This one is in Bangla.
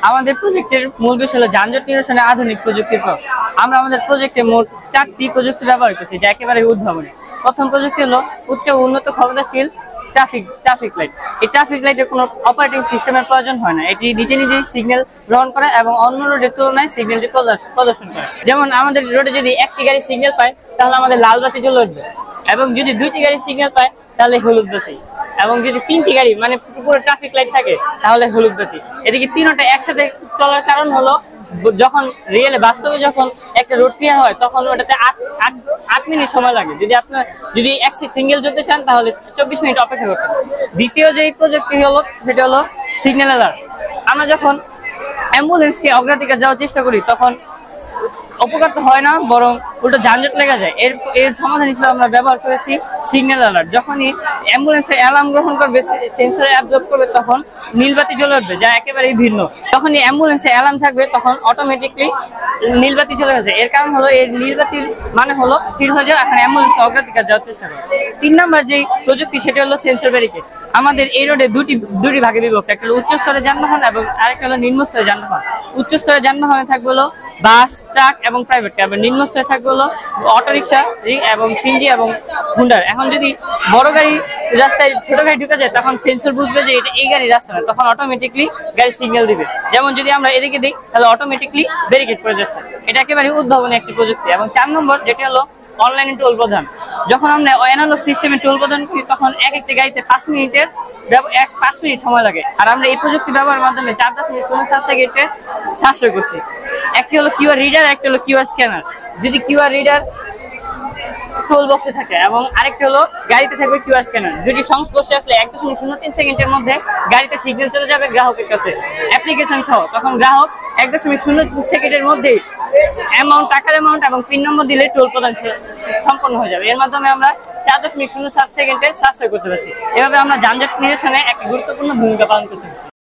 আমাদের প্রজেক্টের মূল বিষয় হলো যানজট নিরসনে আধুনিক প্রযুক্তির প্রয়োগ। আমরা আমাদের প্রজেক্টে মোট 4টি প্রযুক্তি ব্যবহার করছি, যা একেবারে উদ্ভাবনী। প্রথম প্রযুক্তি হলো উচ্চ উন্নত ক্ষমতাশীল ট্রাফিক লাইট। এই ট্রাফিক লাইটের কোনো অপারেটিং সিস্টেমের প্রয়োজন হয় না, এটি নিজেই সিগন্যাল গ্রহণ করে এবং অন্য রোডের তুলনায় সিগন্যালটি প্রদর্শন করে। যেমন আমাদের রোডে যদি একটি গাড়ি সিগন্যাল পায় তাহলে আমাদের লাল বাতি জ্বলে উঠবে, এবং যদি 2টি গাড়ি সিগন্যাল পায় তাহলে হলুদ বাতি, এবং যদি 3টি গাড়ি মানে পুরো ট্রাফিক লাইট থাকে তাহলে হলুদ বাতি। এদিকে তিনটা একসাথে চলার কারণ হলো যখন রিয়েলে বাস্তবে যখন একটা রোড ক্লিয়ার হয় তখন ওটাতে 8 মিনিট সময় লাগে। যদি সিঙ্গেল যেতে চান তাহলে 24 মিনিট অপেক্ষা করতে হবে। দ্বিতীয় যে প্রযুক্তি হলো সেটা হলো সিগন্যাল অ্যালার্ট। আমরা যখন অ্যাম্বুলেন্সকে অগ্রাধিকার দেওয়ার চেষ্টা করি তখন উপকার তো হয় না, বরং উল্টো যানজট লেগে যায়। এর সমাধান হিসেবে আমরা ব্যবহার করেছি সিগন্যাল অ্যালার্ট। যখনই অ্যাম্বুলেন্সের অ্যালার্ম গ্রহণ করবে, সেন্সরে অ্যাবজর্ব করবে, তখন নীলবাতি জ্বলে উঠবে, যা একেবারেই ভিন্ন। যখনই অ্যাম্বুলেন্সে অ্যালার্ম থাকবে তখন অটোমেটিকলি নীলবাতি চলে গেছে। এর কারণ হলো এই নীলবাতির মানে হলো স্থির হয়ে যাওয়া, এখন অ্যাম্বুলেন্সকে অগ্রাধিকার দেওয়ার চেষ্টা করে। 3 নম্বর যেই প্রযুক্তি সেটা হলো সেন্সর ব্যারিকেড। আমাদের এই রোডে দুটি ভাগে বিভক্ত, একটা হলো উচ্চ স্তরের যানবাহন এবং আরেকটা হলো নিম্ন স্তরের যানবাহন। উচ্চ স্তরের যানবাহনে থাকবে হলো বাস, ট্রাক এবং প্রাইভেট কার। নিম্ন স্তরে থাকবে হলো অটোরিকশা এবং সিএনজি এবং হুন্ডার। এখন যদি বড় গাড়ি রাস্তায় ছোট গাড়ি ঢুকে যায় তখন সেন্সর বুঝবে যে এটা এই গাড়ির রাস্তা না, তখন অটোমেটিকলি গাড়ি সিগন্যাল দিবে। যেমন যদি আমরা এদিকে দিই তাহলে অটোমেটিকলি ব্যারিকেড পড়ে যাচ্ছে। এটা একেবারে উদ্ভাবনী একটি প্রযুক্তি। এবং 4 নম্বর যেটা হলো অনলাইনে টোল প্রদান। যখন আমরা অ্যানালগ সিস্টেমে টোল প্রদান করি তখন একটি গাড়িতে 5 মিনিট সময় লাগে, আর আমরা এই প্রযুক্তি ব্যবহারের মাধ্যমে 4.07 সেকেন্ডে সাশ্রয় করছি। একটি হলো কিউআর রিডার, একটি হলো কিউআর স্ক্যানার। যদি কিউআর রিডার টোল বক্সে থাকে এবং আরেকটি হলো গাড়িতে থাকবে কিউআর স্ক্যানার, দুটি সংস্পর্শে আসলে 1.03 সেকেন্ডের মধ্যে গাড়িতে সিগন্যাল চলে যাবে গ্রাহকের কাছে অ্যাপ্লিকেশন সহ। তখন গ্রাহক 1.0 সেকেন্ডের মধ্যেই টাকার অ্যামাউন্ট এবং পিন নম্বর দিলে টোল প্রদান সম্পন্ন হয়ে যাবে। এর মাধ্যমে আমরা 4.07 সেকেন্ডের সাশ্রয় করতে পারছি। এভাবে আমরা যানজট নিরসনে একটি গুরুত্বপূর্ণ ভূমিকা পালন করতে পারছি।